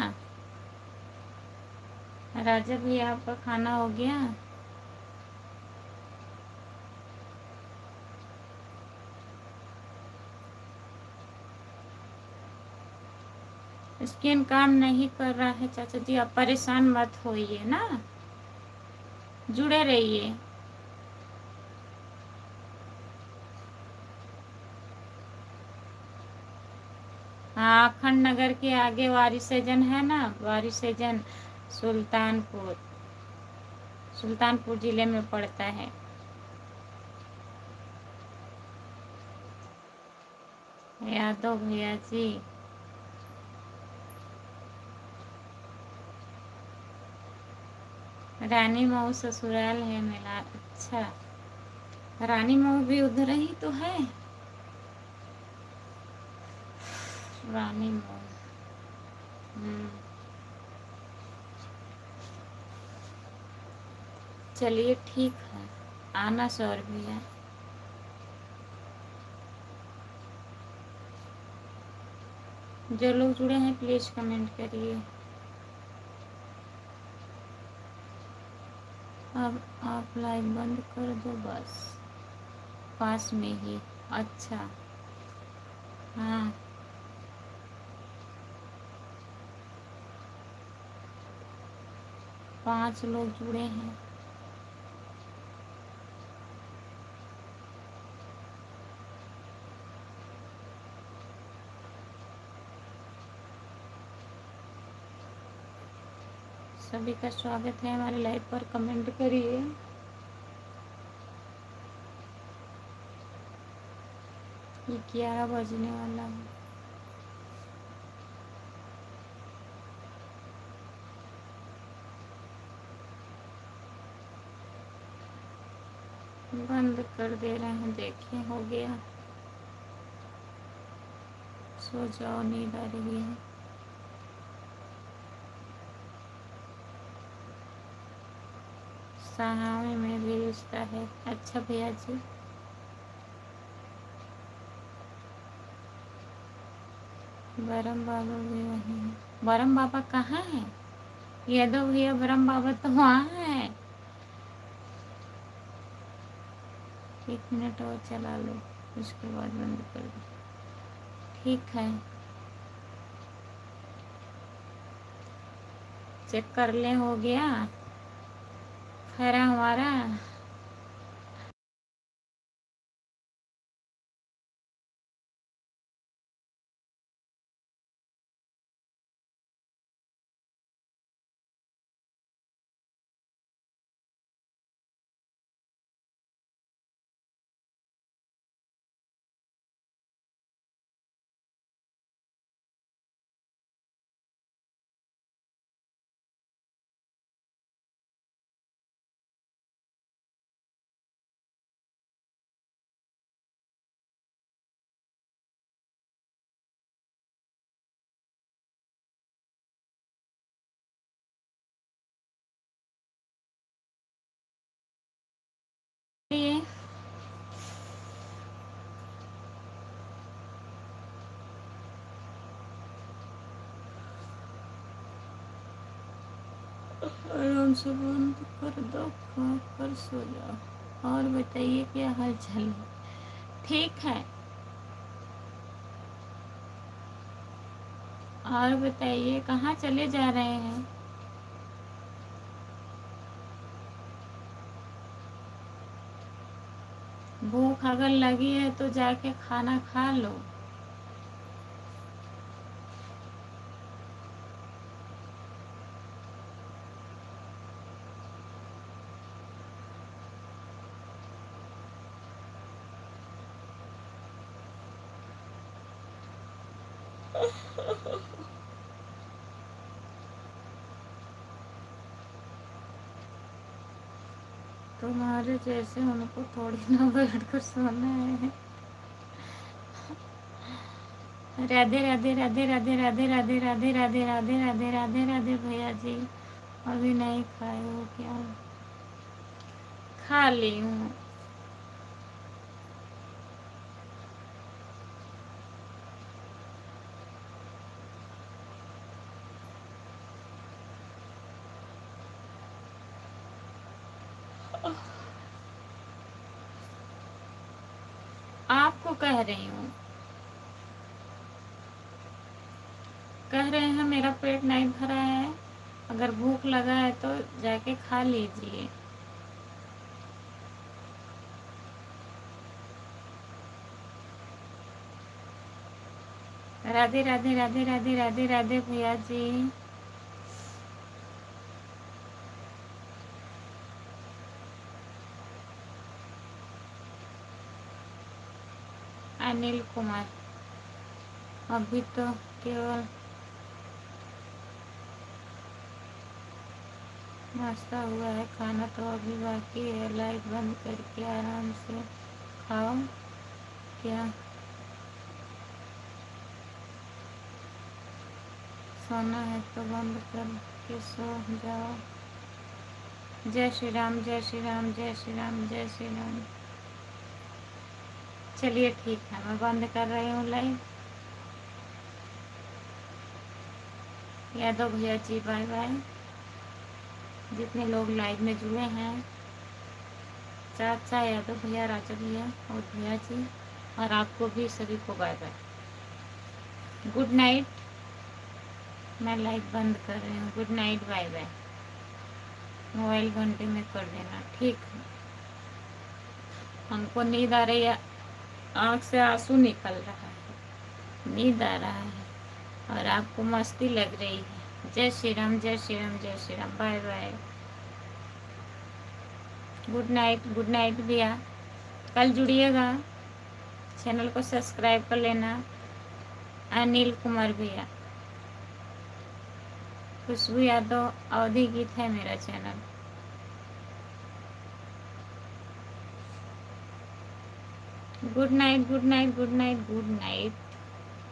राजा भैया आपका खाना हो गया? स्किन काम नहीं कर रहा है चाचा जी, आप परेशान मत होइए ना, जुड़े रहिए। हाँ अखंड नगर के आगे वारिसैजन है ना, वारिसैजन सुल्तानपुर, सुल्तानपुर जिले में पड़ता है। यादव भैया जी रानी मऊ ससुराल है मेरा। अच्छा, रानी मऊ भी उधर ही तो है, रानी मऊ। चलिए ठीक है, आना सौर भैया। जो लोग जुड़े हैं प्लीज कमेंट करिए। अब आप लाइव बंद कर दो बस, पास में ही। अच्छा हाँ, पांच लोग जुड़े हैं। सभी का स्वागत है हमारे लाइव पर, कमेंट करिए। ये 11 बजने वाला है। बंद कर दे रहे हैं, देखिए हो गया। सो जाओ, नींद आ रही है। सहावे में भी रिश्ता है। अच्छा भैया जी, बरम बाबा भी वही है। बरम बाबा कहाँ है? यादव भैया बरम बाबा तो वहाँ है। 1 मिनट और चला लो, उसके बाद बंद कर दो। ठीक है, चेक कर लें, हो गया खैरा हमारा। ये आराम से बंद कर दो, खा कर सो जाओ। और बताइए क्या हाल चाल है? ठीक है, और बताइए कहाँ चले जा रहे हैं? भूख अगर लगी है तो जाके खाना खा लो। तुम्हारे जैसे उनको थोड़ी ना बैठ कर सोना है। राधे राधे राधे राधे राधे राधे राधे राधे राधे राधे राधे राधे भैया जी, अभी नहीं खाए हो क्या? खा ली हूँ। आपको कह रही हूँ, कह रहे हैं मेरा पेट नहीं भरा है, अगर भूख लगा है तो जाके खा लीजिए। राधे राधे राधे राधे राधे राधे भैया जी। अनिल कुमार, अभी तो केवल नाश्ता हुआ है, खाना तो अभी बाकी है। लाइट बंद करके आराम से खाओ। क्या सोना है तो बंद करके सो जाओ। जय श्री राम, जय श्री राम, जय श्री राम, जय श्री राम। चलिए ठीक है, मैं बंद कर रही हूँ लाइव। यादव भैया जी बाय बाय। जितने लोग लाइव में जुड़े हैं, चाचा यादव भैया, राजा भैया और भैया जी, और आपको भी सभी को बाय बाय, गुड नाइट। मैं लाइव बंद कर रही हूँ। Good night, bye bye. Mobile घंटे में कर देना, ठीक है? हमको नींद आ रही है, आँख से आंसू निकल रहा है, नींद आ रहा है, और आपको मस्ती लग रही है। जय श्री राम, जय श्री राम, जय Shri Ram, bye bye, good night. Good night भैया, कल जुड़िएगा, चैनल को सब्सक्राइब कर लेना। अनिल कुमार भैया, खुशबू यादव, अवधि गीत है मेरा channel. Good night, good night, good night, good night.